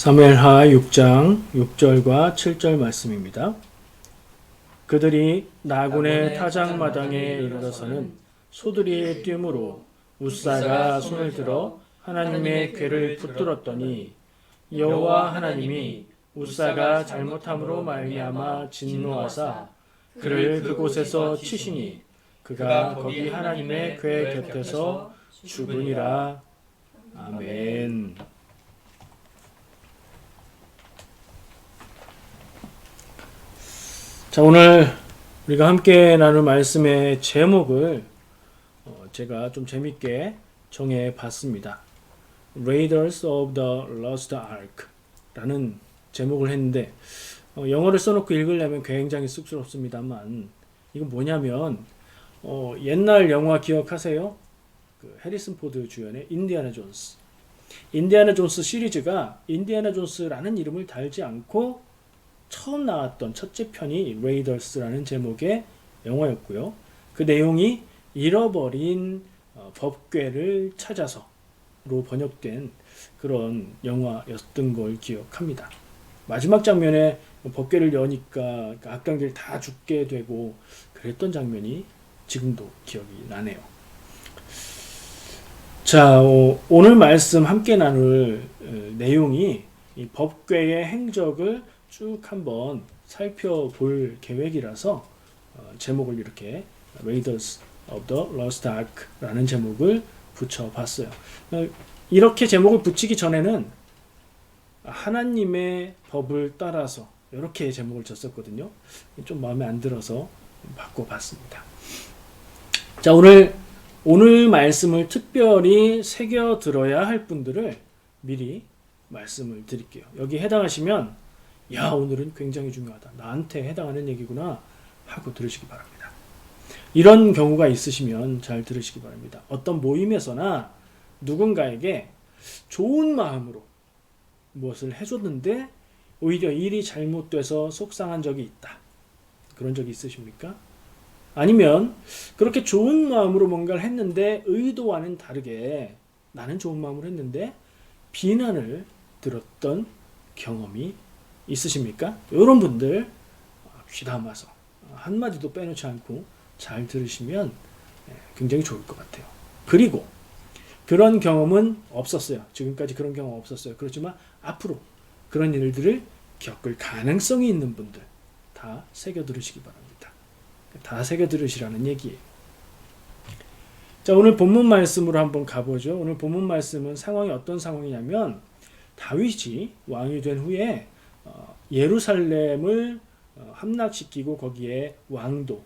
사무엘하 6장 6절과 7절 말씀입니다. 그들이 나군의 타작마당에 이르러서는 소들이 뛰므로 웃사가 손을 들어 하나님의 궤를 붙들었더니 여호와 하나님이 웃사가 잘못함으로 말미암아 진노하사 그를 그곳에서 치시니 그가 거기 하나님의 궤 곁에서 죽으니라. 아멘. 자, 오늘 우리가 함께 나눌 말씀의 제목을 제가 좀 재밌게 정해 봤습니다. Raiders of the Lost Ark 라는 제목을 했는데 영어를 써놓고 읽으려면 굉장히 쑥스럽습니다만 이건 뭐냐면 옛날 영화 기억하세요? 그 해리슨 포드 주연의 인디아나 존스. 인디아나 존스 시리즈가 인디아나 존스라는 이름을 달지 않고 처음 나왔던 첫째 편이 레이더스라는 제목의 영화였고요. 그 내용이 잃어버린 법궤를 찾아서로 번역된 그런 영화였던 걸 기억합니다. 마지막 장면에 법궤를 여니까 악당들이 다 죽게 되고 그랬던 장면이 지금도 기억이 나네요. 자, 오늘 말씀 함께 나눌 내용이 이 법궤의 행적을 쭉 한번 살펴볼 계획이라서 제목을 이렇게 Raiders of the Lost Ark 라는 제목을 붙여봤어요. 이렇게 제목을 붙이기 전에는 하나님의 법을 따라서 이렇게 제목을 줬었거든요. 좀 마음에 안 들어서 바꿔봤습니다. 자, 오늘 말씀을 특별히 새겨 들어야 할 분들을 미리 말씀을 드릴게요. 여기 해당하시면 야, 오늘은 굉장히 중요하다. 나한테 해당하는 얘기구나 하고 들으시기 바랍니다. 이런 경우가 있으시면 잘 들으시기 바랍니다. 어떤 모임에서나 누군가에게 좋은 마음으로 무엇을 해줬는데 오히려 일이 잘못돼서 속상한 적이 있다. 그런 적이 있으십니까? 아니면 그렇게 좋은 마음으로 뭔가를 했는데 의도와는 다르게 나는 좋은 마음으로 했는데 비난을 들었던 경험이 있으십니까? 이런 분들 귀담아서 한마디도 빼놓지 않고 잘 들으시면 굉장히 좋을 것 같아요. 그리고 그런 경험은 없었어요. 지금까지 그런 경험 없었어요. 그렇지만 앞으로 그런 일들을 겪을 가능성이 있는 분들 다 새겨 들으시기 바랍니다. 다 새겨 들으시라는 얘기예요. 자, 오늘 본문 말씀으로 한번 가보죠. 오늘 본문 말씀은 상황이 어떤 상황이냐면 다윗이 왕이 된 후에 예루살렘을 함락시키고 거기에 왕도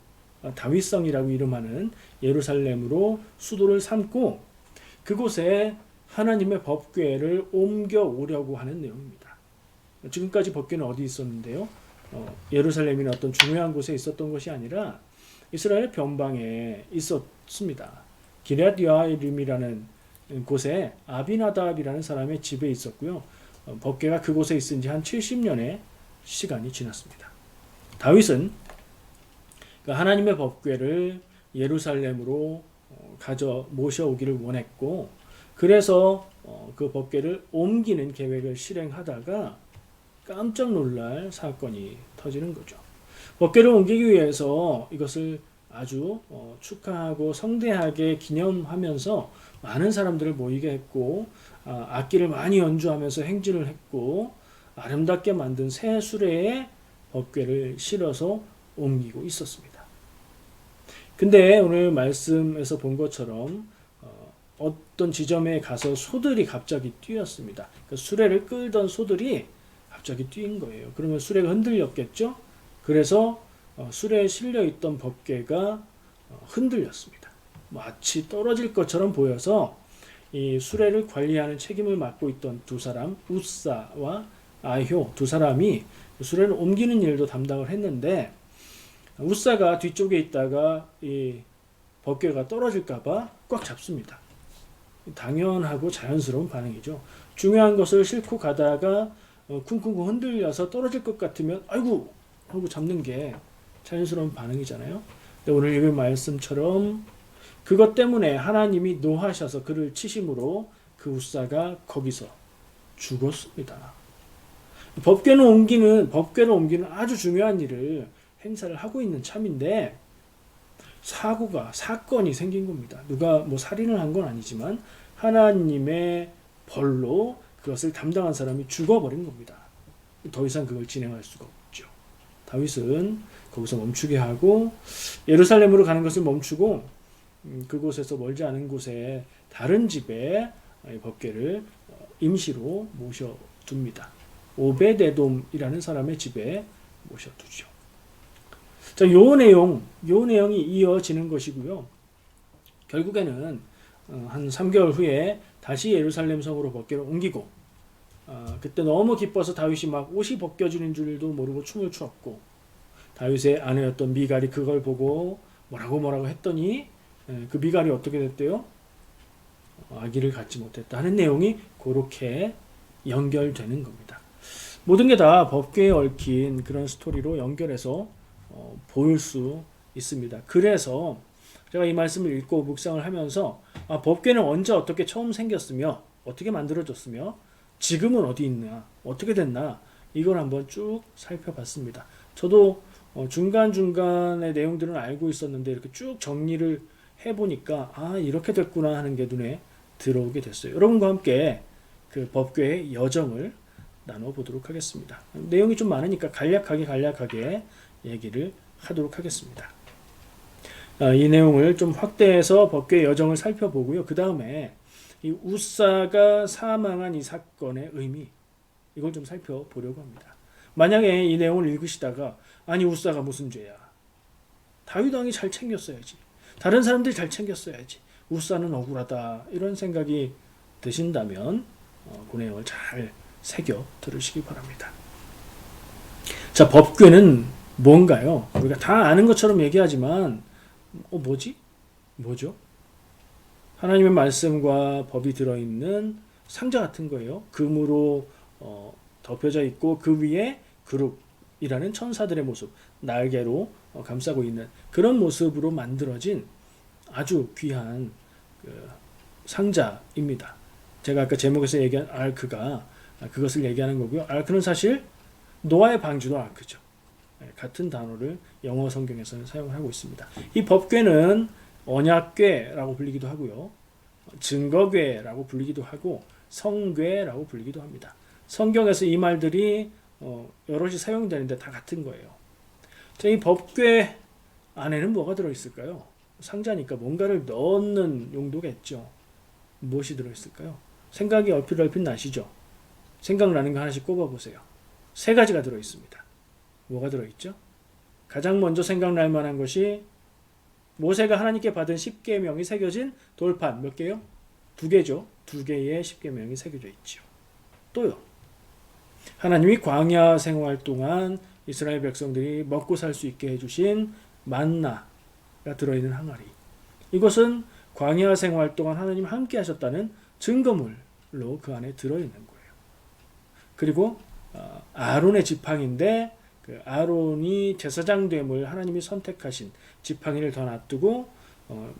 다윗성이라고 이름하는 예루살렘으로 수도를 삼고 그곳에 하나님의 법궤를 옮겨오려고 하는 내용입니다. 지금까지 법궤는 어디 있었는데요? 예루살렘이나 어떤 중요한 곳에 있었던 것이 아니라 이스라엘 변방에 있었습니다. 기럇 여아림이라는 곳에 아비나답이라는 사람의 집에 있었고요. 법궤가 그곳에 있은 지 한 70년의 시간이 지났습니다. 다윗은 하나님의 법궤를 예루살렘으로 모셔오기를 원했고 그래서 그 법궤를 옮기는 계획을 실행하다가 깜짝 놀랄 사건이 터지는 거죠. 법궤를 옮기기 위해서 이것을 아주 축하하고 성대하게 기념하면서 많은 사람들을 모이게 했고 악기를 많이 연주하면서 행진을 했고 아름답게 만든 새 수레에 법궤를 실어서 옮기고 있었습니다. 근데 오늘 말씀에서 본 것처럼 어떤 지점에 가서 소들이 갑자기 뛰었습니다. 그 수레를 끌던 소들이 갑자기 뛴 거예요. 그러면 수레가 흔들렸겠죠? 그래서 수레에 실려있던 법궤가 흔들렸습니다. 마치 떨어질 것처럼 보여서 이 수레를 관리하는 책임을 맡고 있던 두 사람, 웃사와 아효 두 사람이 수레를 옮기는 일도 담당을 했는데 웃사가 뒤쪽에 있다가 이 법궤가 떨어질까봐 꽉 잡습니다. 당연하고 자연스러운 반응이죠. 중요한 것을 싣고 가다가 쿵쿵쿵 흔들려서 떨어질 것 같으면 아이고 하고 잡는 게 자연스러운 반응이잖아요. 근데 오늘 읽은 말씀처럼 그것 때문에 하나님이 노하셔서 그를 치심으로 그 웃사가 거기서 죽었습니다. 법궤를 옮기는 아주 중요한 일을 행사를 하고 있는 참인데 사건이 생긴 겁니다. 누가 뭐 살인을 한 건 아니지만 하나님의 벌로 그것을 담당한 사람이 죽어버린 겁니다. 더 이상 그걸 진행할 수가 없죠. 다윗은 거기서 멈추게 하고 예루살렘으로 가는 것을 멈추고 그곳에서 멀지 않은 곳에 다른 집에 법궤를 임시로 모셔둡니다. 오베데돔이라는 사람의 집에 모셔두죠. 자, 요 내용이 이어지는 것이고요. 결국에는 한 3개월 후에 다시 예루살렘 성으로 법궤를 옮기고 그때 너무 기뻐서 다윗이 막 옷이 벗겨지는 줄도 모르고 춤을 추었고 다윗의 아내였던 미갈이 그걸 보고 뭐라고 했더니 그 미갈이 어떻게 됐대요? 아기를 갖지 못했다 하는 내용이 그렇게 연결되는 겁니다. 모든 게 다 법궤에 얽힌 그런 스토리로 연결해서 보일 수 있습니다. 그래서 제가 이 말씀을 읽고 묵상을 하면서 법궤는 언제 어떻게 처음 생겼으며 어떻게 만들어졌으며 지금은 어디 있나 어떻게 됐나 이걸 한번 쭉 살펴봤습니다. 저도 중간중간의 내용들은 알고 있었는데 이렇게 쭉 정리를 해보니까 이렇게 됐구나 하는 게 눈에 들어오게 됐어요. 여러분과 함께 그 법궤의 여정을 나눠보도록 하겠습니다. 내용이 좀 많으니까 간략하게 얘기를 하도록 하겠습니다. 이 내용을 좀 확대해서 법궤의 여정을 살펴보고요. 그 다음에 이 우사가 사망한 이 사건의 의미 이걸 좀 살펴보려고 합니다. 만약에 이 내용을 읽으시다가 아니 우사가 무슨 죄야? 다윗 왕이 잘 챙겼어야지. 다른 사람들이 잘 챙겼어야지. 우사는 억울하다. 이런 생각이 드신다면 그 내용을 잘 새겨 들으시기 바랍니다. 자, 법궤는 뭔가요? 우리가 다 아는 것처럼 얘기하지만 뭐죠? 하나님의 말씀과 법이 들어있는 상자 같은 거예요. 금으로 덮여져 있고 그 위에 그룹이라는 천사들의 모습, 날개로 감싸고 있는 그런 모습으로 만들어진 아주 귀한 상자입니다. 제가 아까 제목에서 얘기한 아르크가 그것을 얘기하는 거고요. 아르크는 사실 노아의 방주도 아르크죠. 같은 단어를 영어 성경에서는 사용하고 있습니다. 이 법궤는 언약궤라고 불리기도 하고요. 증거궤라고 불리기도 하고 성궤라고 불리기도 합니다. 성경에서 이 말들이 여럿이 사용되는데 다 같은 거예요. 자, 이 법궤 안에는 뭐가 들어있을까요? 상자니까 뭔가를 넣는 용도겠죠. 무엇이 들어있을까요? 생각이 얼핏 나시죠? 생각나는 거 하나씩 꼽아보세요. 3가지가 들어있습니다. 뭐가 들어있죠? 가장 먼저 생각날 만한 것이 모세가 하나님께 받은 10계명이 새겨진 돌판 몇 개요? 2개죠. 2개의 10계명이 새겨져 있죠. 또요. 하나님이 광야 생활 동안 이스라엘 백성들이 먹고 살 수 있게 해주신 만나가 들어있는 항아리. 이것은 광야 생활 동안 하나님 함께 하셨다는 증거물로 그 안에 들어있는 거예요. 그리고 아론의 지팡이인데 그 아론이 제사장됨을 하나님이 선택하신 지팡이를 더 놔두고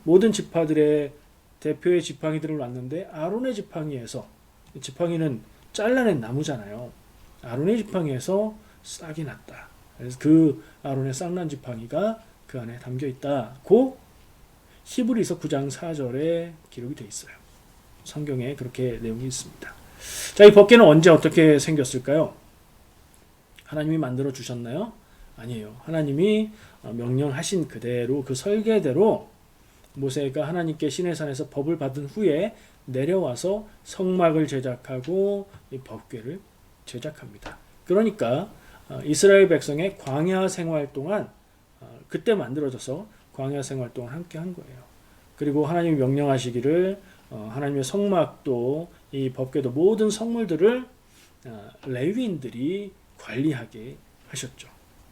모든 지파들의 대표의 지팡이들을 놨는데 아론의 지팡이에서 지팡이는 잘라낸 나무잖아요. 아론의 지팡이에서 싹이 났다. 그래서 그 아론의 싹난 지팡이가 그 안에 담겨 있다고 히브리서 9장 4절에 기록이 되어 있어요. 성경에 그렇게 내용이 있습니다. 자, 이 법궤는 언제 어떻게 생겼을까요? 하나님이 만들어 주셨나요? 아니에요. 하나님이 명령하신 그대로 그 설계대로 모세가 하나님께 시내산에서 법을 받은 후에 내려와서 성막을 제작하고 이 법궤를 제작합니다. 그러니까 이스라엘 백성의 광야 생활 동안 그때 만들어져서 광야 생활 동안 함께 한 거예요. 그리고 하나님이 명령하시기를 하나님의 성막도 이 법궤도 모든 성물들을 레위인들이 관리하게 하셨죠.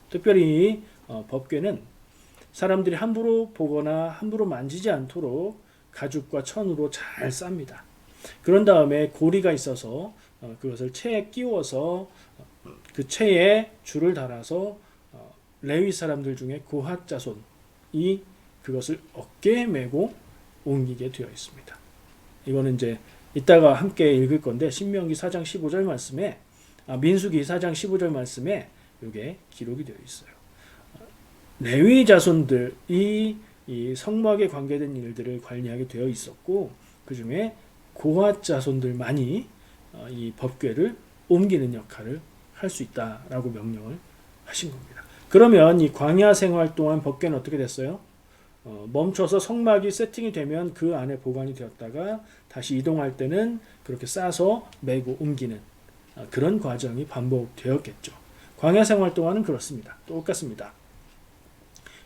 특별히 법궤는 사람들이 함부로 보거나 함부로 만지지 않도록 가죽과 천으로 잘 쌉니다. 그런 다음에 고리가 있어서 그것을 채에 끼워서 그 채에 줄을 달아서 레위 사람들 중에 고핫 자손이 그것을 어깨에 메고 옮기게 되어 있습니다. 이거는 이제 이따가 함께 읽을 건데 신명기 4장 15절 말씀에 민수기 4장 15절 말씀에 이게 기록이 되어 있어요. 레위 자손들이 이 성막에 관계된 일들을 관리하게 되어 있었고, 그 중에 고핫 자손들만이 이 법궤를 옮기는 역할을 할 수 있다라고 명령을 하신 겁니다. 그러면 이 광야 생활 동안 법궤는 어떻게 됐어요? 멈춰서 성막이 세팅이 되면 그 안에 보관이 되었다가 다시 이동할 때는 그렇게 싸서 메고 옮기는 그런 과정이 반복되었겠죠. 광야 생활 동안은 그렇습니다. 똑같습니다.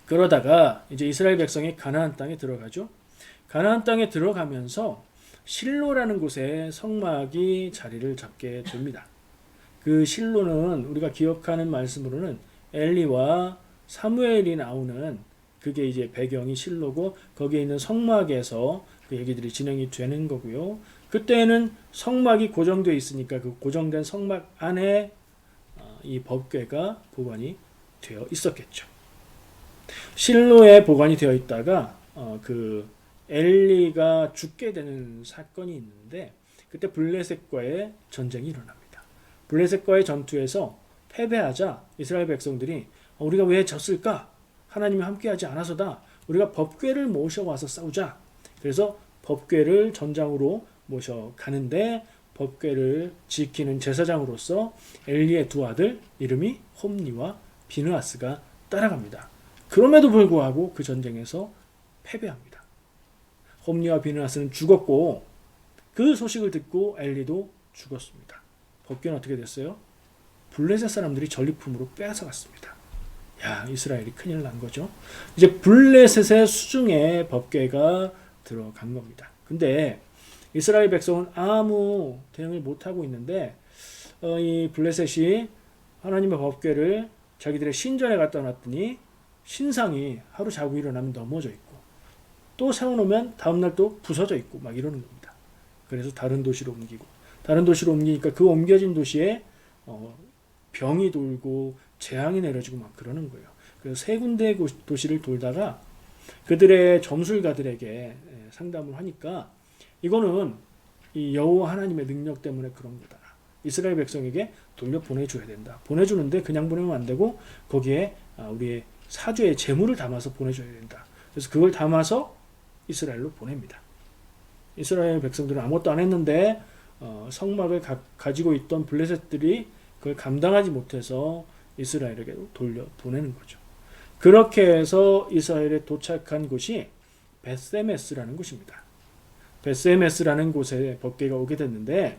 그러다가 이제 이스라엘 백성이 가나안 땅에 들어가죠. 가나안 땅에 들어가면서 실로라는 곳에 성막이 자리를 잡게 됩니다. 그 실로는 우리가 기억하는 말씀으로는 엘리와 사무엘이 나오는 그게 이제 배경이 실로고, 거기에 있는 성막에서 그 얘기들이 진행이 되는 거고요. 그때는 성막이 고정되어 있으니까 그 고정된 성막 안에 이 법궤가 보관이 되어 있었겠죠. 실로에 보관이 되어 있다가 그 엘리가 죽게 되는 사건이 있는데, 그때 블레셋과의 전쟁이 일어납니다. 블레셋과의 전투에서 패배하자 이스라엘 백성들이 우리가 왜 졌을까? 하나님이 함께하지 않아서다. 우리가 법궤를 모셔와서 싸우자. 그래서 법궤를 전장으로 모셔가는데, 법궤를 지키는 제사장으로서 엘리의 두 아들 이름이 홈니와 비느하스가 따라갑니다. 그럼에도 불구하고 그 전쟁에서 패배합니다. 홈니와 비느하스는 죽었고, 그 소식을 듣고 엘리도 죽었습니다. 법궤는 어떻게 됐어요? 블레셋 사람들이 전리품으로 빼앗아갔습니다. 야, 이스라엘이 큰일 난 거죠. 이제 블레셋의 수중에 법궤가 들어간 겁니다. 근데 이스라엘 백성은 아무 대응을 못하고 있는데 이 블레셋이 하나님의 법궤를 자기들의 신전에 갖다 놨더니 신상이 하루 자고 일어나면 넘어져 있고, 또 세워놓으면 다음날 또 부서져 있고 막 이러는 겁니다. 그래서 다른 도시로 옮기고, 다른 도시로 옮기니까 그 옮겨진 도시에 병이 돌고 재앙이 내려지고 막 그러는 거예요. 그래서 세 군데 도시를 돌다가 그들의 점술가들에게 상담을 하니까 이거는 이 여호와 하나님의 능력 때문에 그런 거다. 이스라엘 백성에게 돌려 보내줘야 된다. 보내주는데 그냥 보내면 안 되고 거기에 우리의 사죄의 제물을 담아서 보내줘야 된다. 그래서 그걸 담아서 이스라엘로 보냅니다. 이스라엘 백성들은 아무것도 안 했는데 성막을 가지고 있던 블레셋들이 그걸 감당하지 못해서 이스라엘에게 돌려 보내는 거죠. 그렇게 해서 이스라엘에 도착한 곳이 벳세메스라는 곳입니다. 벳세메스라는 곳에 법궤가 오게 됐는데,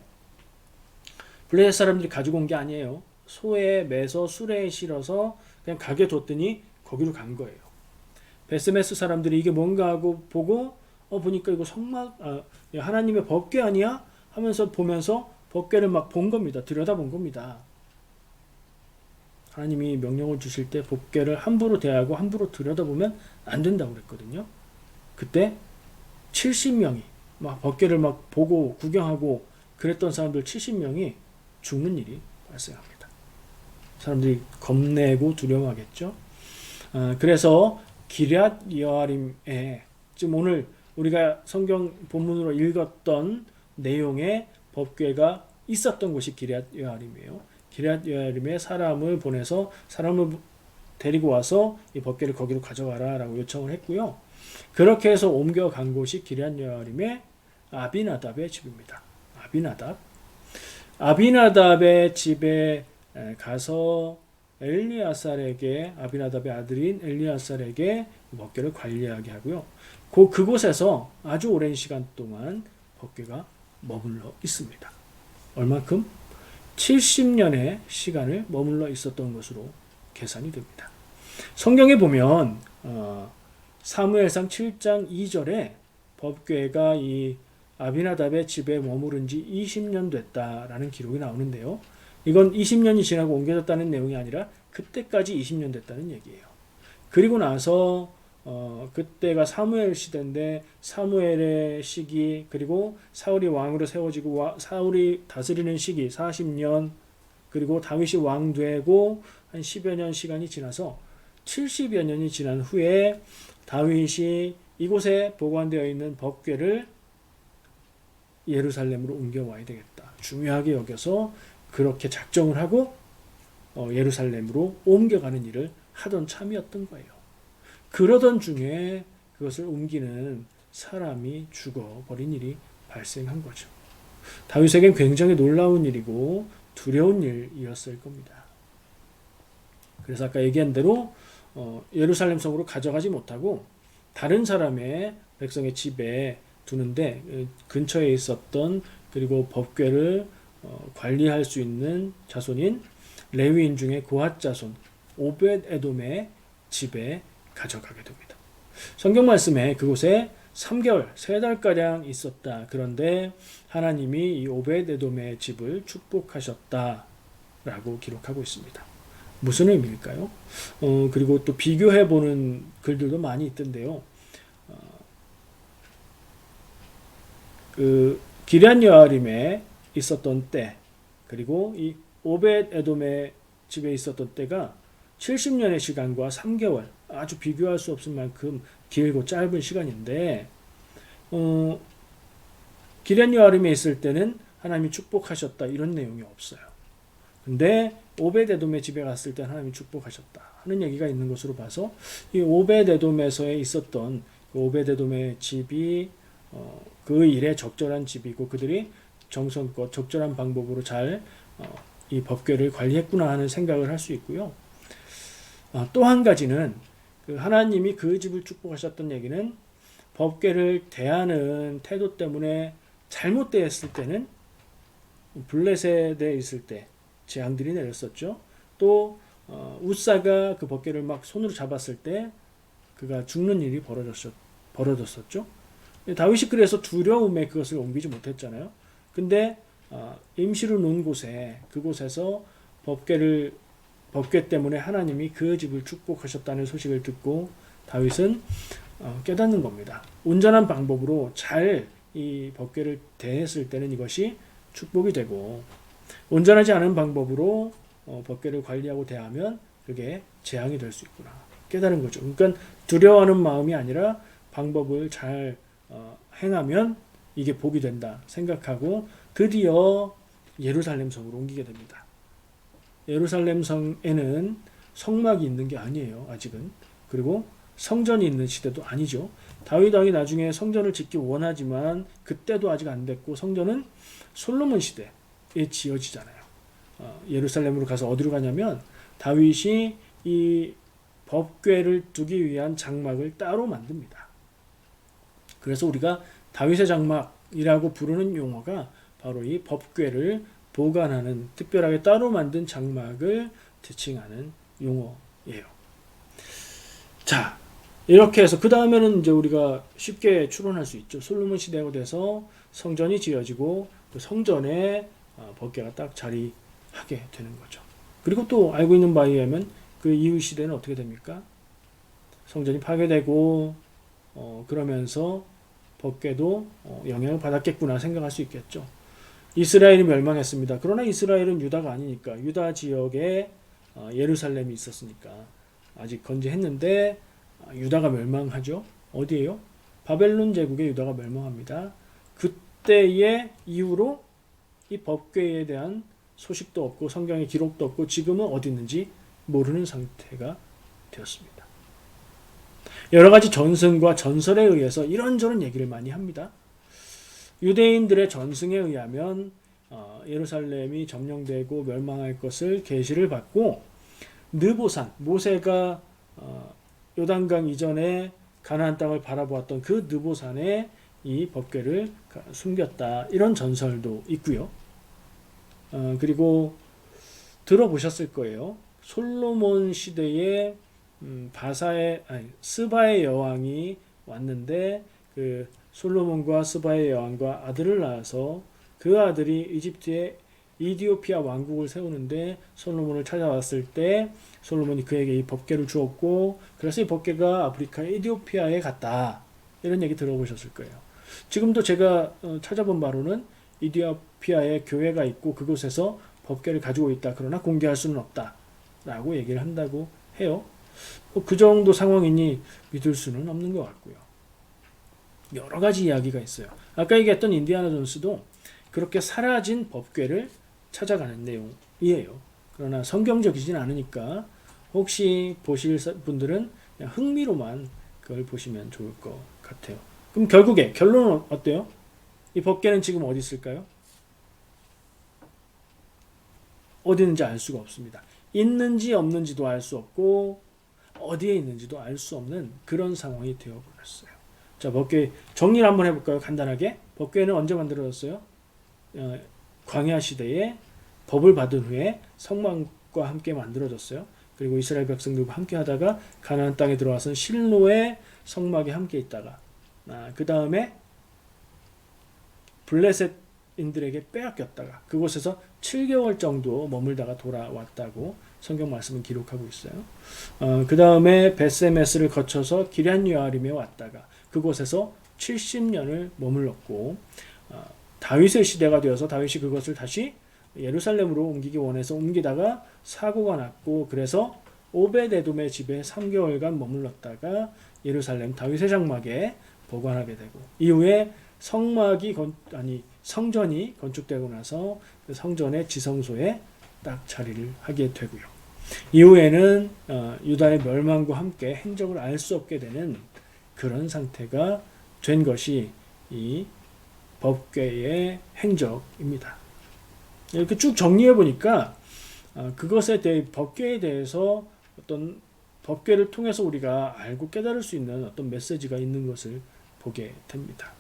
블레셋 사람들이 가지고 온 게 아니에요. 소에 매서 수레에 실어서 그냥 가게 뒀더니 거기로 간 거예요. 벳세메스 사람들이 이게 뭔가 하고 보고 보니까 이거 성막 하나님의 법궤 아니야? 하면서 보면서 법궤를 막 본 겁니다. 들여다본 겁니다. 하나님이 명령을 주실 때 법궤를 함부로 대하고 함부로 들여다보면 안 된다고 그랬거든요. 그때 70명이 막 법궤를 막 보고 구경하고 그랬던 사람들 70명이 죽는 일이 발생합니다. 사람들이 겁내고 두려워하겠죠. 그래서 기럇 여아림에, 지금 오늘 우리가 성경 본문으로 읽었던 내용의 법궤가 있었던 곳이 기럇 여아림이에요. 기럇 여아림에 사람을 보내서 사람을 데리고 와서 이 법궤를 거기로 가져와라 라고 요청을 했고요. 그렇게 해서 옮겨간 곳이 기럇 여아림의 아비나답의 집입니다. 아비나답의 집에 가서 엘리아살에게, 아비나답의 아들인 엘리아살에게 법궤를 관리하게 하고요. 그곳에서 아주 오랜 시간 동안 법궤가 머물러 있습니다. 얼마큼? 70년의 시간을 머물러 있었던 것으로 계산이 됩니다. 성경에 보면 사무엘상 7장 2절에 법궤가 이 아비나답의 집에 머무른 지 20년 됐다라는 기록이 나오는데요. 이건 20년이 지나고 옮겨졌다는 내용이 아니라 그때까지 20년 됐다는 얘기예요. 그리고 나서 그때가 사무엘 시대인데 사무엘의 시기, 그리고 사울이 왕으로 세워지고 사울이 다스리는 시기 40년, 그리고 다윗이 왕 되고 한 10여 년 시간이 지나서 70여 년이 지난 후에 다윗이 이곳에 보관되어 있는 법궤를 예루살렘으로 옮겨와야 되겠다. 중요하게 여겨서 그렇게 작정을 하고 예루살렘으로 옮겨가는 일을 하던 참이었던 거예요. 그러던 중에 그것을 옮기는 사람이 죽어버린 일이 발생한 거죠. 다윗에겐 굉장히 놀라운 일이고 두려운 일이었을 겁니다. 그래서 아까 얘기한 대로 예루살렘 성으로 가져가지 못하고 다른 사람의 백성의 집에 두는데 근처에 있었던 그리고 법궤를 관리할 수 있는 자손인 레위인 중에 고핫 자손 오벳 에돔의 집에 가져가게 됩니다. 성경 말씀에 그곳에 3개월, 3달가량 있었다. 그런데 하나님이 이 오벳 에돔의 집을 축복하셨다라고 기록하고 있습니다. 무슨 의미일까요? 그리고 또 비교해보는 글들도 많이 있던데요. 기럇 여아림에 있었던 때, 그리고 이 오벳 에돔의 집에 있었던 때가 70년의 시간과 3개월, 아주 비교할 수 없을 만큼 길고 짧은 시간인데, 기럇 여아림에 있을 때는 하나님이 축복하셨다 이런 내용이 없어요. 근데 오벳 에돔의 집에 갔을 때 하나님이 축복하셨다 하는 얘기가 있는 것으로 봐서 이 오벳 에돔에서에 있었던 그 오벳 에돔의 집이 그 일에 적절한 집이고 그들이 정성껏 적절한 방법으로 잘 이 법궤를 관리했구나 하는 생각을 할 수 있고요. 또 한 가지는 그 하나님이 그 집을 축복하셨던 얘기는 법궤를 대하는 태도 때문에 잘못되었을 때는 블레셋에 있을 때 재앙들이 내렸었죠. 또 우사가 그 법궤를 막 손으로 잡았을 때 그가 죽는 일이 벌어졌었죠. 다윗이 그래서 두려움에 그것을 옮기지 못했잖아요. 근데 임시로 놓은 곳에 그곳에서 법궤 때문에 하나님이 그 집을 축복하셨다는 소식을 듣고 다윗은 깨닫는 겁니다. 온전한 방법으로 잘 이 법궤를 대했을 때는 이것이 축복이 되고 온전하지 않은 방법으로 법궤를 관리하고 대하면 그게 재앙이 될 수 있구나 깨달은 거죠. 그러니까 두려워하는 마음이 아니라 방법을 잘 행하면 이게 복이 된다 생각하고 드디어 예루살렘 성으로 옮기게 됩니다. 예루살렘 성에는 성막이 있는 게 아니에요. 아직은. 그리고 성전이 있는 시대도 아니죠. 다윗 왕이 나중에 성전을 짓기 원하지만 그때도 아직 안 됐고 성전은 솔로몬 시대에 지어지잖아요. 예루살렘으로 가서 어디로 가냐면 다윗이 이 법궤를 두기 위한 장막을 따로 만듭니다. 그래서 우리가 다윗의 장막이라고 부르는 용어가 바로 이 법궤를 보관하는 특별하게 따로 만든 장막을 지칭하는 용어예요. 자, 이렇게 해서 그 다음에는 이제 우리가 쉽게 추론할 수 있죠. 솔로몬 시대가 돼서 성전이 지어지고 그 성전에 법궤가 딱 자리하게 되는 거죠. 그리고 또 알고 있는 바에 의하면 그 이후 시대는 어떻게 됩니까? 성전이 파괴되고 그러면서 법궤도 영향을 받았겠구나 생각할 수 있겠죠. 이스라엘이 멸망했습니다. 그러나 이스라엘은 유다가 아니니까 유다 지역에 예루살렘이 있었으니까 아직 건재했는데 유다가 멸망하죠. 어디에요? 바벨론 제국의 유다가 멸망합니다. 그때의 이후로 이 법궤에 대한 소식도 없고 성경의 기록도 없고 지금은 어디 있는지 모르는 상태가 되었습니다. 여러 가지 전승과 전설에 의해서 이런저런 얘기를 많이 합니다. 유대인들의 전승에 의하면 예루살렘이 점령되고 멸망할 것을 계시를 받고 느보산, 모세가 요단강 이전에 가나안 땅을 바라보았던 그 느보산에 이 법궤를 숨겼다. 이런 전설도 있고요. 그리고 들어보셨을 거예요. 솔로몬 시대에 스바의 여왕이 왔는데 그 솔로몬과 스바의 여왕과 아들을 낳아서 그 아들이 이집트의 이디오피아 왕국을 세우는데 솔로몬을 찾아왔을 때 솔로몬이 그에게 이 법궤를 주었고 그래서 이 법궤가 아프리카 이디오피아에 갔다. 이런 얘기 들어보셨을 거예요. 지금도 제가 찾아본 바로는 이디오피아에 교회가 있고 그곳에서 법궤를 가지고 있다. 그러나 공개할 수는 없다. 라고 얘기를 한다고 해요. 그 정도 상황이니 믿을 수는 없는 것 같고요. 여러 가지 이야기가 있어요. 아까 얘기했던 인디아나 존스도 그렇게 사라진 법궤를 찾아가는 내용이에요. 그러나 성경적이진 않으니까 혹시 보실 분들은 그냥 흥미로만 그걸 보시면 좋을 것 같아요. 그럼 결국에 결론은 어때요? 이 법궤는 지금 어디 있을까요? 어디 있는지 알 수가 없습니다. 있는지 없는지도 알 수 없고 어디에 있는지도 알 수 없는 그런 상황이 되어버렸어요. 자, 법궤 정리를 한번 해볼까요? 간단하게. 법궤는 언제 만들어졌어요? 광야 시대에 법을 받은 후에 성막과 함께 만들어졌어요. 그리고 이스라엘 백성들과 함께 하다가 가나안 땅에 들어와서 실로의 성막에 함께 있다가 그 다음에 블레셋인들에게 빼앗겼다가 그곳에서 7개월 정도 머물다가 돌아왔다고 성경 말씀은 기록하고 있어요. 그 다음에 베스메스를 거쳐서 기럇여아림에 왔다가 그곳에서 70년을 머물렀고 다윗의 시대가 되어서 다윗이 그것을 다시 예루살렘으로 옮기기 원해서 옮기다가 사고가 났고 그래서 오벳에돔의 집에 3개월간 머물렀다가 예루살렘 다윗의 장막에 보관하게 되고 이후에 성전이 건축되고 나서 그 성전의 지성소에 딱 자리를 하게 되고요. 이후에는 유다의 멸망과 함께 행적을 알 수 없게 되는 그런 상태가 된 것이 이 법궤의 행적입니다. 이렇게 쭉 정리해 보니까 그것에 대해 법궤에 대해서 어떤 법궤를 통해서 우리가 알고 깨달을 수 있는 어떤 메시지가 있는 것을 보게 됩니다.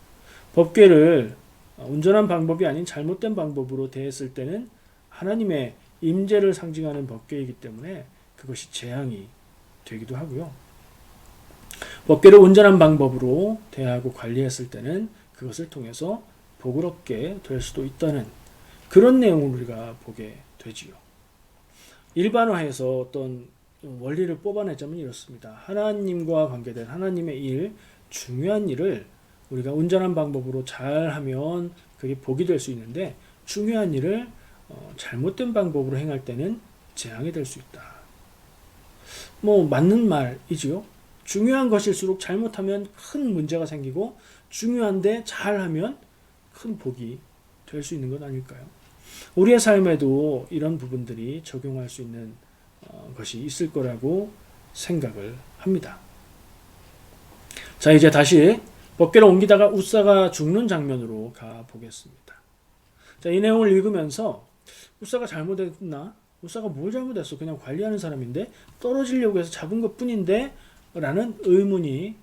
법궤를 온전한 방법이 아닌 잘못된 방법으로 대했을 때는 하나님의 임재를 상징하는 법궤이기 때문에 그것이 재앙이 되기도 하고요. 법궤를 온전한 방법으로 대하고 관리했을 때는 그것을 통해서 복을 얻게 될 수도 있다는 그런 내용을 우리가 보게 되지요. 일반화해서 어떤 원리를 뽑아내자면 이렇습니다. 하나님과 관계된 하나님의 일, 중요한 일을 우리가 온전한 방법으로 잘하면 그게 복이 될 수 있는데 중요한 일을 잘못된 방법으로 행할 때는 재앙이 될 수 있다. 맞는 말이지요. 중요한 것일수록 잘못하면 큰 문제가 생기고 중요한데 잘하면 큰 복이 될 수 있는 것 아닐까요? 우리의 삶에도 이런 부분들이 적용할 수 있는 것이 있을 거라고 생각을 합니다. 자, 이제 다시 법궤를 옮기다가 웃사가 죽는 장면으로 가 보겠습니다. 자, 이 내용을 읽으면서 웃사가 잘못했나? 웃사가 뭘 잘못했어? 그냥 관리하는 사람인데 떨어지려고 해서 잡은 것 뿐인데 라는 의문이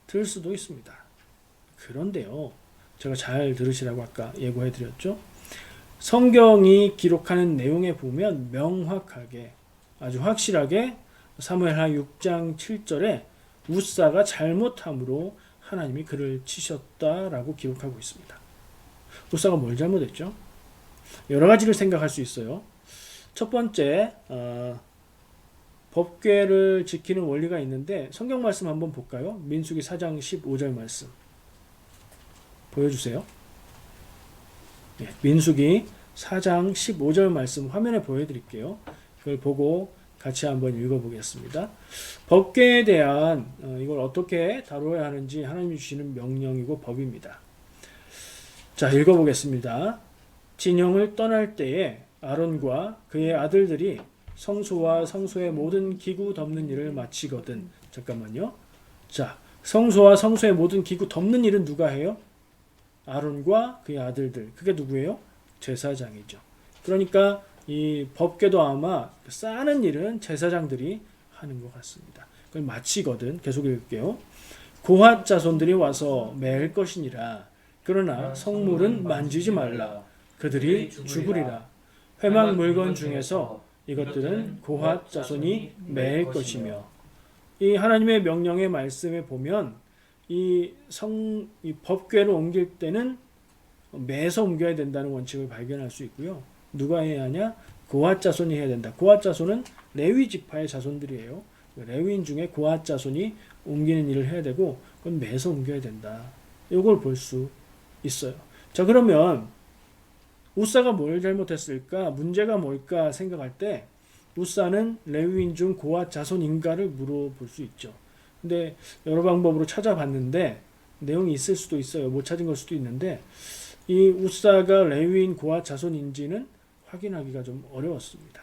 들 수도 있습니다. 그런데요, 제가 잘 들으시라고 아까 예고해 드렸죠. 성경이 기록하는 내용에 보면 명확하게 아주 확실하게 사무엘하 6장 7절에 웃사가 잘못함으로 하나님이 그를 치셨다라고 기록하고 있습니다. 웃사가 뭘 잘못했죠? 여러 가지를 생각할 수 있어요. 첫 번째, 법궤를 지키는 원리가 있는데 성경 말씀 한번 볼까요? 민수기 4장 15절 말씀 보여주세요. 네, 민수기 4장 15절 말씀 화면에 보여드릴게요. 그걸 보고 같이 한번 읽어보겠습니다. 법궤에 대한 이걸 어떻게 다뤄야 하는지 하나님이 주시는 명령이고 법입니다. 자, 읽어보겠습니다. 진영을 떠날 때에 아론과 그의 아들들이 성소와 성소의 모든 기구 덮는 일을 마치거든. 잠깐만요. 자, 성소와 성소의 모든 기구 덮는 일은 누가 해요? 아론과 그의 아들들. 그게 누구예요? 제사장이죠. 그러니까 이 법궤도 아마 쌓는 일은 제사장들이 하는 것 같습니다. 그걸 마치거든. 계속 읽을게요. 고핫 자손들이 와서 매일 것이니라. 그러나 성물은 만지지 말라. 그들이 죽으리라. 회막 물건 중에서 이것들은 고핫 자손이 매일 것이며. 이 하나님의 명령의 말씀에 보면 이 법궤를 옮길 때는 매서 옮겨야 된다는 원칙을 발견할 수 있고요. 누가 해야 하냐? 고핫 자손이 해야 된다. 고핫 자손은 레위 지파의 자손들이에요. 레위인 중에 고핫 자손이 옮기는 일을 해야 되고 그건 매서 옮겨야 된다. 이걸 볼 수 있어요. 자, 그러면 웃사가 뭘 잘못했을까? 문제가 뭘까 생각할 때 웃사는 레위인 중 고핫 자손인가를 물어볼 수 있죠. 근데 여러 방법으로 찾아봤는데 내용이 있을 수도 있어요. 못 찾은 걸 수도 있는데 이 웃사가 레위인 고핫 자손인지는 확인하기가 좀 어려웠습니다.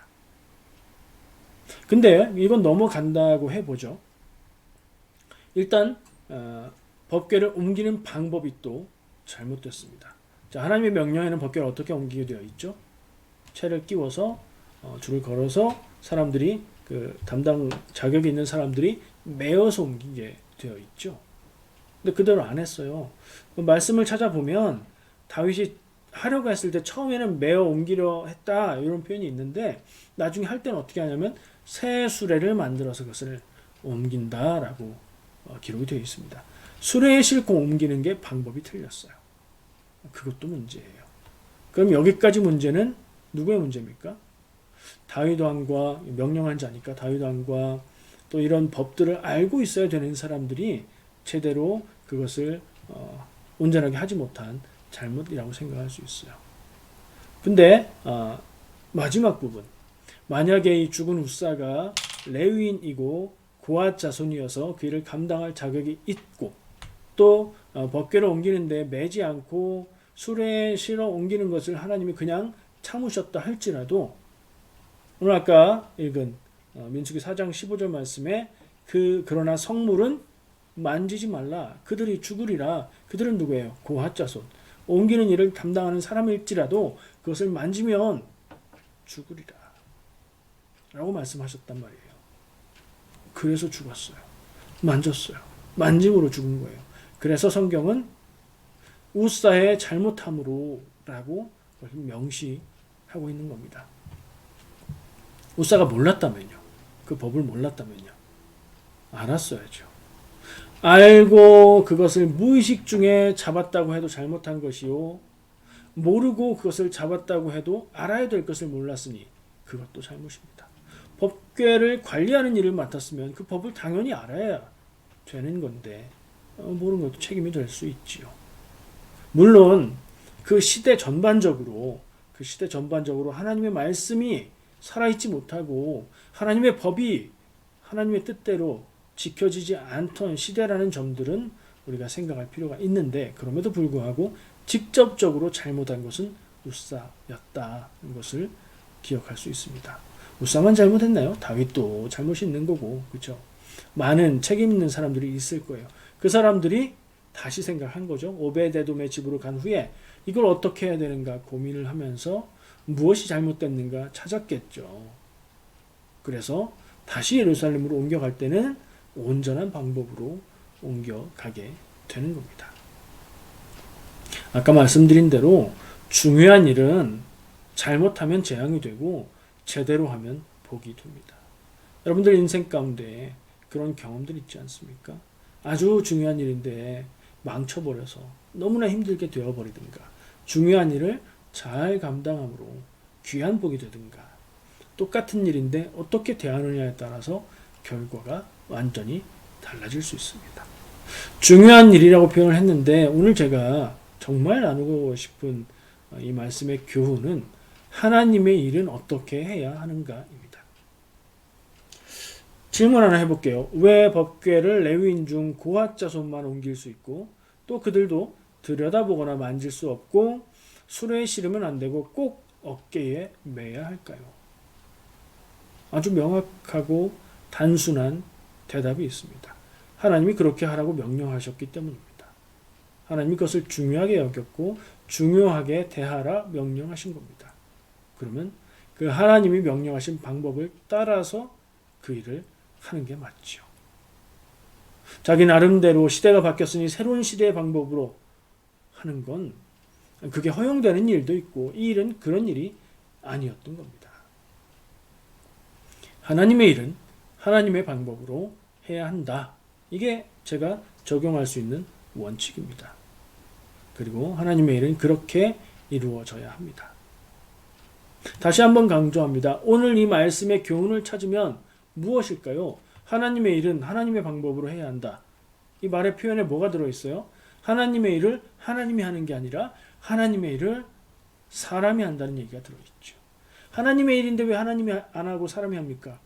근데 이건 넘어간다고 해보죠. 일단 법궤를 옮기는 방법이 또 잘못됐습니다. 자, 하나님의 명령에는 법궤를 어떻게 옮기게 되어 있죠? 채를 끼워서 줄을 걸어서 사람들이 그 담당 자격이 있는 사람들이 메어서 옮기게 되어 있죠. 근데 그대로 안 했어요. 그 말씀을 찾아보면 다윗이 하려고 했을 때 처음에는 메어 옮기려 했다 이런 표현이 있는데 나중에 할 때는 어떻게 하냐면 새 수레를 만들어서 그것을 옮긴다라고 기록이 되어 있습니다. 수레에 싣고 옮기는 게 방법이 틀렸어요. 그것도 문제예요. 그럼 여기까지 문제는 누구의 문제입니까? 다윗 왕과 명령한 자니까 다윗 왕과 또 이런 법들을 알고 있어야 되는 사람들이 제대로 그것을 온전하게 하지 못한 잘못이라고 생각할 수 있어요. 근데 마지막 부분, 만약에 이 죽은 우사가 레위인이고 고앗 자손이어서 그 일을 감당할 자격이 있고 또 법궤를 옮기는데 매지 않고 수레에 실어 옮기는 것을 하나님이 그냥 참으셨다 할지라도 오늘 아까 읽은 민수기 4장 15절 말씀에 그러나 성물은 만지지 말라 그들이 죽으리라. 그들은 누구예요? 고앗 자손. 옮기는 일을 담당하는 사람일지라도 그것을 만지면 죽으리라 라고 말씀하셨단 말이에요. 그래서 죽었어요. 만졌어요. 만짐으로 죽은 거예요. 그래서 성경은 우사의 잘못함으로 라고 명시하고 있는 겁니다. 우사가 몰랐다면요. 그 법을 몰랐다면요. 알았어야죠. 알고 그것을 무의식 중에 잡았다고 해도 잘못한 것이요. 모르고 그것을 잡았다고 해도 알아야 될 것을 몰랐으니 그것도 잘못입니다. 법궤를 관리하는 일을 맡았으면 그 법을 당연히 알아야 되는 건데 모르는 것도 책임이 될 수 있지요. 물론 그 시대 전반적으로 하나님의 말씀이 살아있지 못하고 하나님의 법이 하나님의 뜻대로 지켜지지 않던 시대라는 점들은 우리가 생각할 필요가 있는데 그럼에도 불구하고 직접적으로 잘못한 것은 우사였다는 것을 기억할 수 있습니다. 우사만 잘못했나요? 다윗도 잘못이 있는 거고, 그렇죠? 많은 책임 있는 사람들이 있을 거예요. 그 사람들이 다시 생각한 거죠. 오베데돔의 집으로 간 후에 이걸 어떻게 해야 되는가 고민을 하면서 무엇이 잘못됐는가 찾았겠죠. 그래서 다시 예루살렘으로 옮겨갈 때는 온전한 방법으로 옮겨가게 되는 겁니다. 아까 말씀드린 대로 중요한 일은 잘못하면 재앙이 되고 제대로 하면 복이 됩니다. 여러분들 인생 가운데 그런 경험들 있지 않습니까? 아주 중요한 일인데 망쳐버려서 너무나 힘들게 되어버리든가 중요한 일을 잘 감당함으로 귀한 복이 되든가 똑같은 일인데 어떻게 대하느냐에 따라서 결과가 완전히 달라질 수 있습니다. 중요한 일이라고 표현을 했는데 오늘 제가 정말 나누고 싶은 이 말씀의 교훈은 하나님의 일은 어떻게 해야 하는가입니다. 질문 하나 해볼게요. 왜 법궤를 레위인 중 고앗 자손만 옮길 수 있고 또 그들도 들여다보거나 만질 수 없고 수레에 실으면 안 되고 꼭 어깨에 매야 할까요? 아주 명확하고 단순한 대답이 있습니다. 하나님이 그렇게 하라고 명령하셨기 때문입니다. 하나님이 그것을 중요하게 여겼고 중요하게 대하라 명령하신 겁니다. 그러면 그 하나님이 명령하신 방법을 따라서 그 일을 하는 게 맞죠. 자기 나름대로 시대가 바뀌었으니 새로운 시대의 방법으로 하는 건 그게 허용되는 일도 있고 이 일은 그런 일이 아니었던 겁니다. 하나님의 일은 하나님의 방법으로 해야 한다. 이게 제가 적용할 수 있는 원칙입니다. 그리고 하나님의 일은 그렇게 이루어져야 합니다. 다시 한번 강조합니다. 오늘 이 말씀의 교훈을 찾으면 무엇일까요? 하나님의 일은 하나님의 방법으로 해야 한다. 이 말의 표현에 뭐가 들어있어요? 하나님의 일을 하나님이 하는 게 아니라 하나님의 일을 사람이 한다는 얘기가 들어있죠. 하나님의 일인데 왜 하나님이 안 하고 사람이 합니까?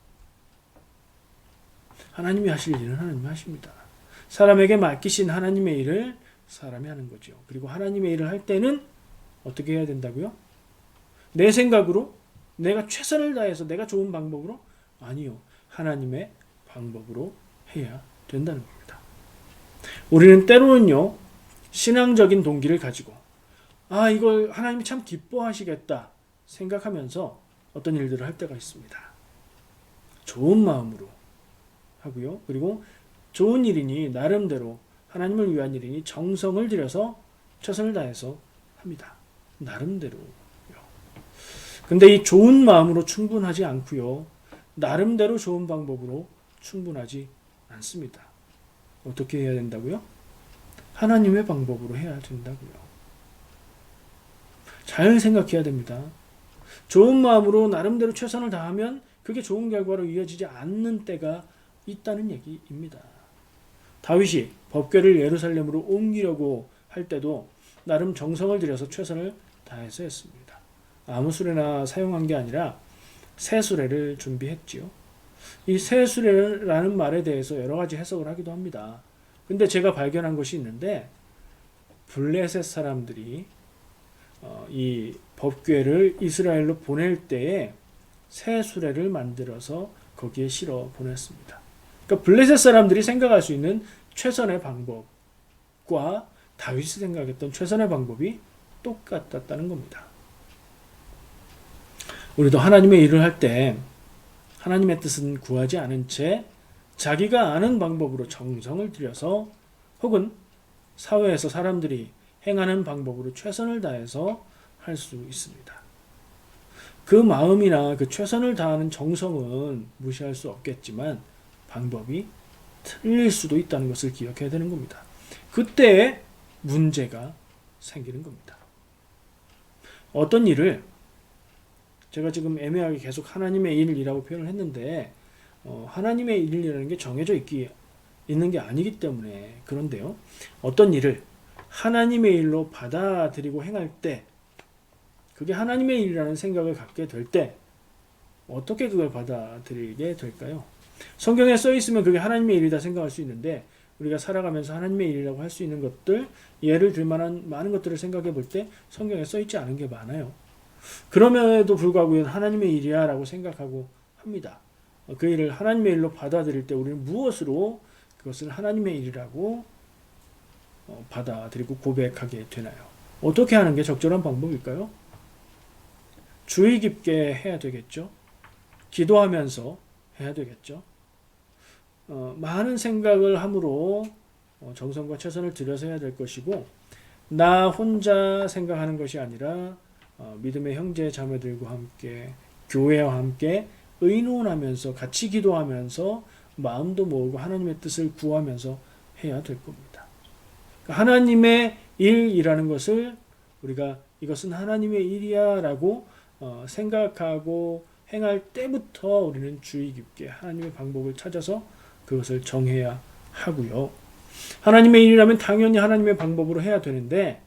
하나님이 하실 일은 하나님이 하십니다. 사람에게 맡기신 하나님의 일을 사람이 하는 거죠. 그리고 하나님의 일을 할 때는 어떻게 해야 된다고요? 내 생각으로, 내가 최선을 다해서 내가 좋은 방법으로? 아니요. 하나님의 방법으로 해야 된다는 겁니다. 우리는 때로는요, 신앙적인 동기를 가지고 이걸 하나님이 참 기뻐하시겠다 생각하면서 어떤 일들을 할 때가 있습니다. 좋은 마음으로 하고요. 그리고 좋은 일이니 나름대로 하나님을 위한 일이니 정성을 들여서 최선을 다해서 합니다. 나름대로요. 근데 이 좋은 마음으로 충분하지 않고요. 나름대로 좋은 방법으로 충분하지 않습니다. 어떻게 해야 된다고요? 하나님의 방법으로 해야 된다고요. 잘 생각해야 됩니다. 좋은 마음으로 나름대로 최선을 다하면 그게 좋은 결과로 이어지지 않는 때가 있다는 얘기입니다. 다윗이 법궤를 예루살렘으로 옮기려고 할 때도 나름 정성을 들여서 최선을 다해서 했습니다. 아무 수레나 사용한 게 아니라 새 수레를 준비했지요. 이 새 수레라는 말에 대해서 여러 가지 해석을 하기도 합니다. 근데 제가 발견한 것이 있는데 블레셋 사람들이 이 법궤를 이스라엘로 보낼 때에 새 수레를 만들어서 거기에 실어 보냈습니다. 그러니까 블레셋 사람들이 생각할 수 있는 최선의 방법과 다윗이 생각했던 최선의 방법이 똑같았다는 겁니다. 우리도 하나님의 일을 할 때 하나님의 뜻은 구하지 않은 채 자기가 아는 방법으로 정성을 들여서 혹은 사회에서 사람들이 행하는 방법으로 최선을 다해서 할 수 있습니다. 그 마음이나 그 최선을 다하는 정성은 무시할 수 없겠지만 방법이 틀릴 수도 있다는 것을 기억해야 되는 겁니다. 그때 문제가 생기는 겁니다. 어떤 일을 제가 지금 애매하게 계속 하나님의 일이라고 표현을 했는데 하나님의 일이라는 게 정해져 있는 게 아니기 때문에 그런데요. 어떤 일을 하나님의 일로 받아들이고 행할 때 그게 하나님의 일이라는 생각을 갖게 될 때 어떻게 그걸 받아들이게 될까요? 성경에 써 있으면 그게 하나님의 일이다 생각할 수 있는데 우리가 살아가면서 하나님의 일이라고 할 수 있는 것들, 예를 들 만한 많은 것들을 생각해 볼 때 성경에 써 있지 않은 게 많아요. 그럼에도 불구하고 하나님의 일이야 라고 생각하고 합니다. 그 일을 하나님의 일로 받아들일 때 우리는 무엇으로 그것을 하나님의 일이라고 받아들이고 고백하게 되나요? 어떻게 하는 게 적절한 방법일까요? 주의 깊게 해야 되겠죠. 기도하면서 해야 되겠죠. 많은 생각을 함으로 정성과 최선을 들여서 해야 될 것이고 나 혼자 생각하는 것이 아니라 믿음의 형제 자매들과 함께 교회와 함께 의논하면서 같이 기도하면서 마음도 모으고 하나님의 뜻을 구하면서 해야 될 겁니다. 하나님의 일이라는 것을 우리가 이것은 하나님의 일이야 라고 생각하고 행할 때부터 우리는 주의 깊게 하나님의 방법을 찾아서 그것을 정해야 하고요. 하나님의 일이라면 당연히 하나님의 방법으로 해야 되는데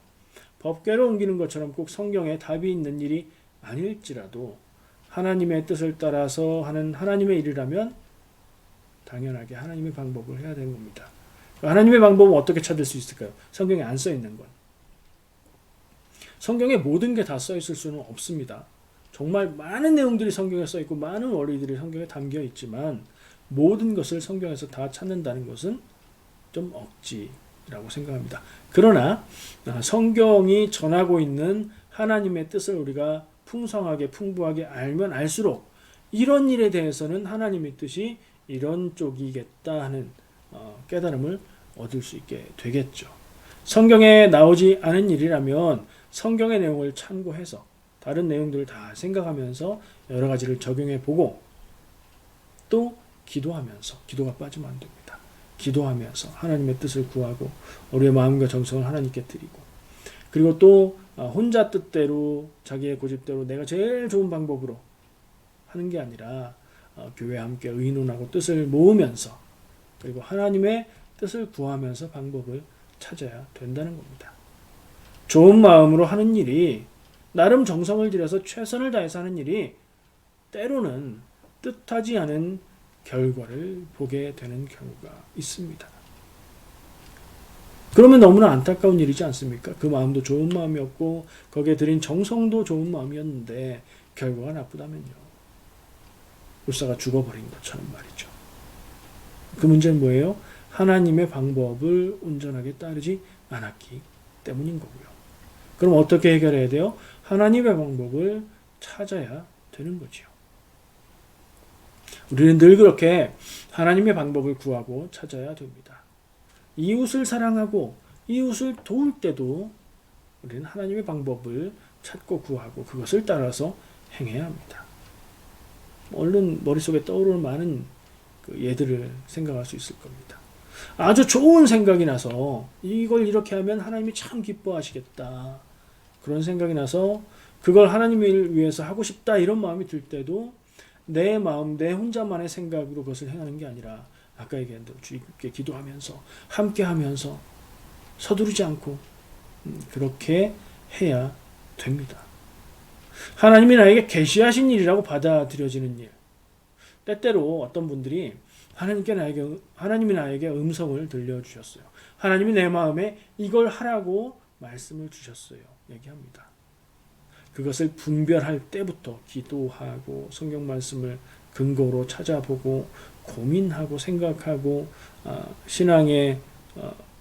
법궤로 옮기는 것처럼 꼭 성경에 답이 있는 일이 아닐지라도 하나님의 뜻을 따라서 하는 하나님의 일이라면 당연하게 하나님의 방법을 해야 되는 겁니다. 하나님의 방법은 어떻게 찾을 수 있을까요? 성경에 안 써 있는 건. 성경에 모든 게 다 써 있을 수는 없습니다. 정말 많은 내용들이 성경에 써 있고 많은 원리들이 성경에 담겨 있지만 모든 것을 성경에서 다 찾는다는 것은 좀 억지라고 생각합니다. 그러나 성경이 전하고 있는 하나님의 뜻을 우리가 풍성하게 풍부하게 알면 알수록 이런 일에 대해서는 하나님의 뜻이 이런 쪽이겠다 하는 깨달음을 얻을 수 있게 되겠죠. 성경에 나오지 않은 일이라면 성경의 내용을 참고해서 다른 내용들을 다 생각하면서 여러 가지를 적용해 보고 또 기도하면서, 기도가 빠지면 안 됩니다. 기도하면서 하나님의 뜻을 구하고 우리의 마음과 정성을 하나님께 드리고 그리고 또 혼자 뜻대로 자기의 고집대로 내가 제일 좋은 방법으로 하는 게 아니라 교회와 함께 의논하고 뜻을 모으면서 그리고 하나님의 뜻을 구하면서 방법을 찾아야 된다는 겁니다. 좋은 마음으로 하는 일이 나름 정성을 들여서 최선을 다해서 하는 일이 때로는 뜻하지 않은 결과를 보게 되는 경우가 있습니다. 그러면 너무나 안타까운 일이지 않습니까? 그 마음도 좋은 마음이었고 거기에 들인 정성도 좋은 마음이었는데 결과가 나쁘다면요. 울사가 죽어버린 것처럼 말이죠. 그 문제는 뭐예요? 하나님의 방법을 온전하게 따르지 않았기 때문인 거고요. 그럼 어떻게 해결해야 돼요? 하나님의 방법을 찾아야 되는 거지요. 우리는 늘 그렇게 하나님의 방법을 구하고 찾아야 됩니다. 이웃을 사랑하고 이웃을 도울 때도 우리는 하나님의 방법을 찾고 구하고 그것을 따라서 행해야 합니다. 얼른 머릿속에 떠오르는 많은 그 예들을 생각할 수 있을 겁니다. 아주 좋은 생각이 나서 이걸 이렇게 하면 하나님이 참 기뻐하시겠다. 그런 생각이 나서 그걸 하나님을 위해서 하고 싶다 이런 마음이 들 때도 내 마음, 내 혼자만의 생각으로 그것을 행하는 게 아니라 아까 얘기한 대로 주님께 기도하면서 함께하면서 서두르지 않고 그렇게 해야 됩니다. 하나님이 나에게 계시하신 일이라고 받아들여지는 일. 때때로 어떤 분들이 하나님이 나에게 음성을 들려주셨어요. 하나님이 내 마음에 이걸 하라고 말씀을 주셨어요. 얘기합니다. 그것을 분별할 때부터 기도하고 성경 말씀을 근거로 찾아보고 고민하고 생각하고 신앙의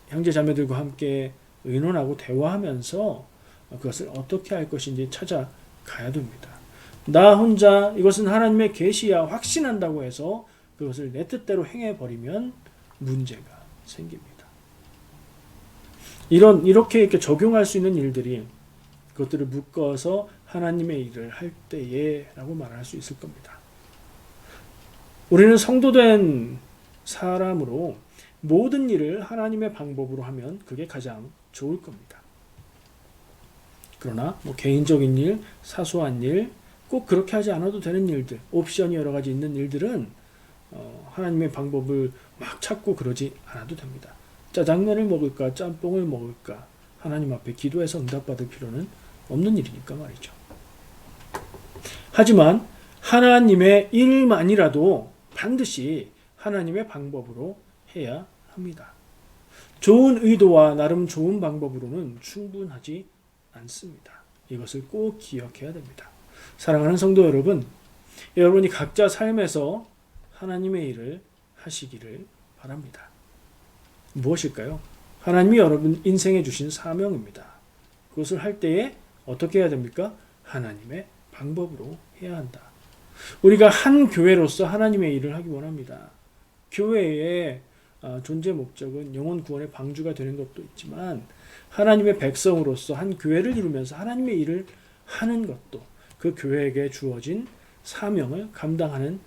형제 자매들과 함께 의논하고 대화하면서 그것을 어떻게 할 것인지 찾아가야 됩니다. 나 혼자 이것은 하나님의 계시야 확신한다고 해서 그것을 내 뜻대로 행해버리면 문제가 생깁니다. 이렇게 적용할 수 있는 일들이 그것들을 묶어서 하나님의 일을 할 때에 라고 말할 수 있을 겁니다. 우리는 성도된 사람으로 모든 일을 하나님의 방법으로 하면 그게 가장 좋을 겁니다. 그러나 개인적인 일, 사소한 일, 꼭 그렇게 하지 않아도 되는 일들, 옵션이 여러 가지 있는 일들은 하나님의 방법을 막 찾고 그러지 않아도 됩니다. 짜장면을 먹을까, 짬뽕을 먹을까, 하나님 앞에 기도해서 응답받을 필요는 없는 일이니까 말이죠. 하지만 하나님의 일만이라도 반드시 하나님의 방법으로 해야 합니다. 좋은 의도와 나름 좋은 방법으로는 충분하지 않습니다. 이것을 꼭 기억해야 됩니다. 사랑하는 성도 여러분, 여러분이 각자 삶에서 하나님의 일을 하시기를 바랍니다. 무엇일까요? 하나님이 여러분 인생에 주신 사명입니다. 그것을 할 때에 어떻게 해야 됩니까? 하나님의 방법으로 해야 한다. 우리가 한 교회로서 하나님의 일을 하기 원합니다. 교회의 존재 목적은 영혼 구원의 방주가 되는 것도 있지만 하나님의 백성으로서 한 교회를 이루면서 하나님의 일을 하는 것도 그 교회에게 주어진 사명을 감당하는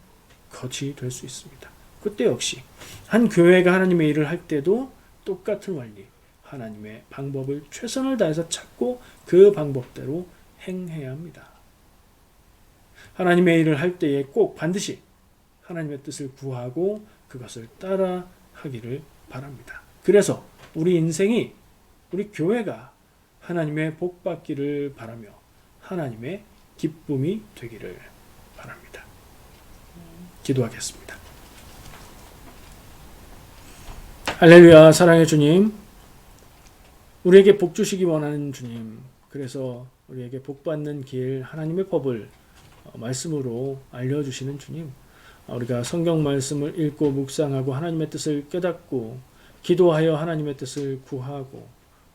것이 될 수 있습니다. 그때 역시 한 교회가 하나님의 일을 할 때도 똑같은 원리, 하나님의 방법을 최선을 다해서 찾고 그 방법대로 행해야 합니다. 하나님의 일을 할 때에 꼭 반드시 하나님의 뜻을 구하고 그것을 따라 하기를 바랍니다. 그래서 우리 인생이, 우리 교회가 하나님의 복 받기를 바라며 하나님의 기쁨이 되기를 바랍니다. 기도하겠습니다. 할렐루야. 사랑의 주님, 우리에게 복 주시기 원하는 주님, 그래서 우리에게 복 받는 길, 하나님의 법을 말씀으로 알려주시는 주님, 우리가 성경 말씀을 읽고 묵상하고 하나님의 뜻을 깨닫고 기도하여 하나님의 뜻을 구하고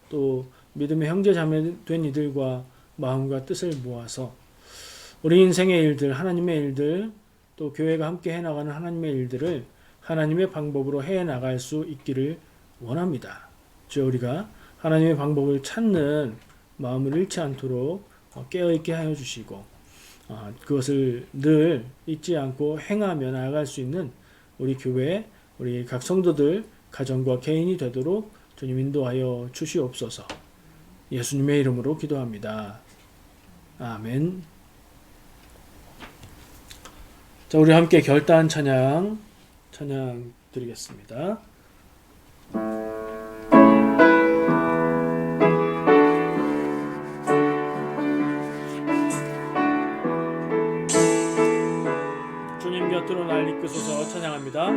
또 믿음의 형제 자매 된 이들과 마음과 뜻을 모아서 우리 인생의 일들, 하나님의 일들, 또 교회가 함께 해나가는 하나님의 일들을 하나님의 방법으로 해나갈 수 있기를 원합니다. 주여, 우리가 하나님의 방법을 찾는 마음을 잃지 않도록 깨어있게 하여 주시고 그것을 늘 잊지 않고 행하며 나아갈 수 있는 우리 교회, 우리 각 성도들, 가정과 개인이 되도록 주님 인도하여 주시옵소서. 예수님의 이름으로 기도합니다. 아멘. 자, 우리 함께 결단 찬양 드리겠습니다. 주님 곁으로 날 이끄소서. 찬양합니다.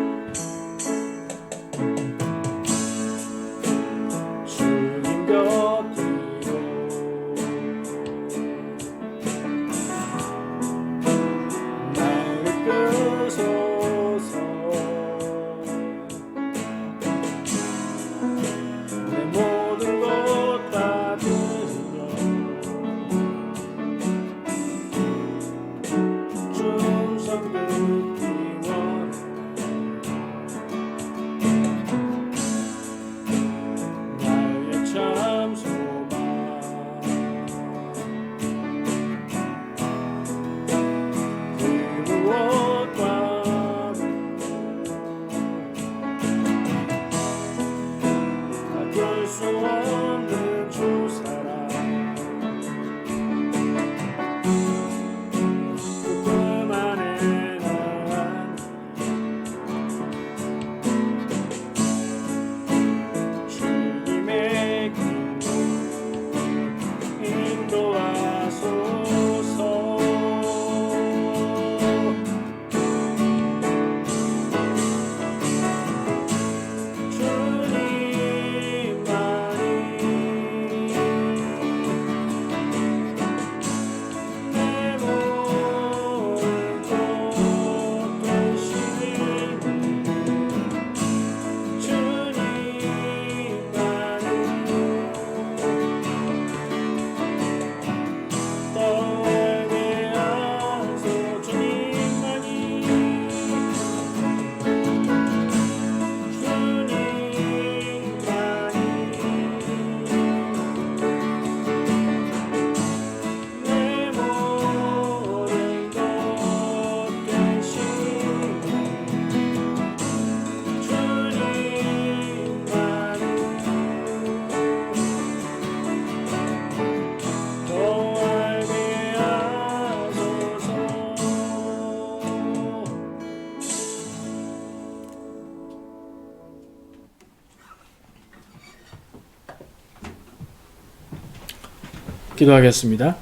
기도하겠습니다.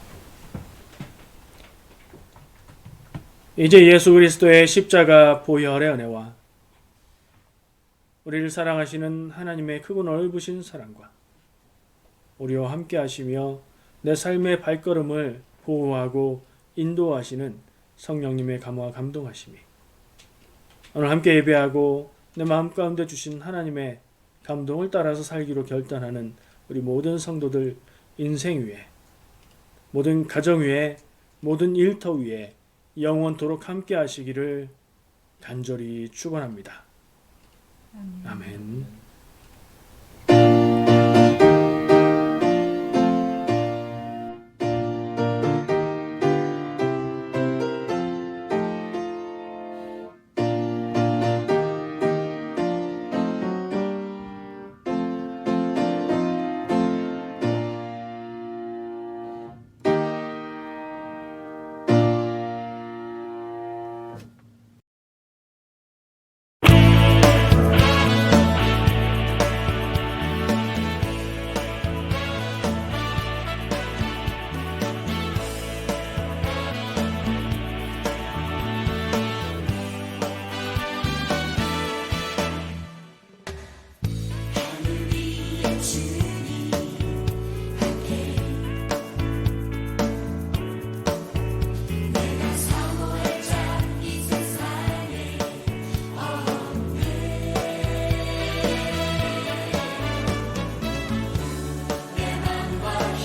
이제 예수 그리스도의 십자가 보혈의 은혜와 우리를 사랑하시는 하나님의 크고 넓으신 사랑과 우리와 함께 하시며 내 삶의 발걸음을 보호하고 인도하시는 성령님의 감화와 감동하심이 오늘 함께 예배하고 내 마음 가운데 주신 하나님의 감동을 따라서 살기로 결단하는 우리 모든 성도들 인생 위에, 모든 가정 위에, 모든 일터 위에 영원토록 함께 하시기를 간절히 축원합니다. 아멘.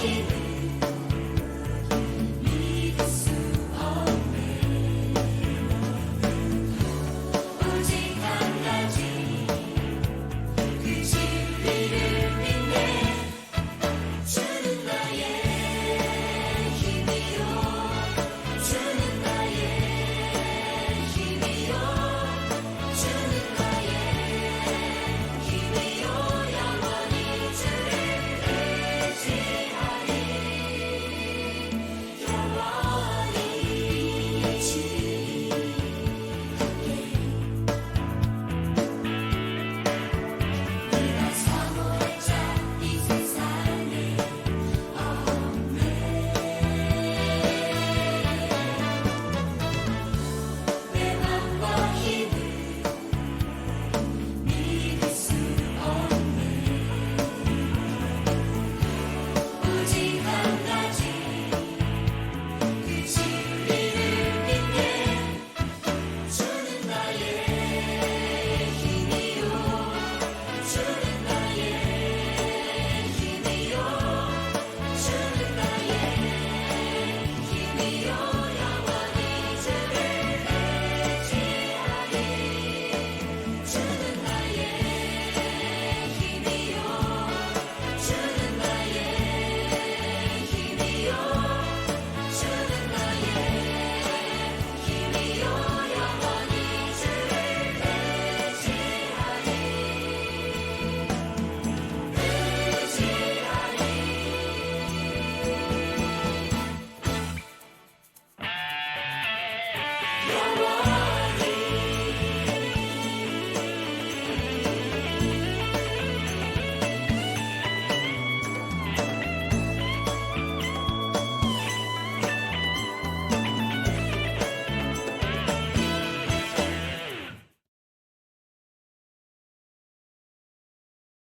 힘을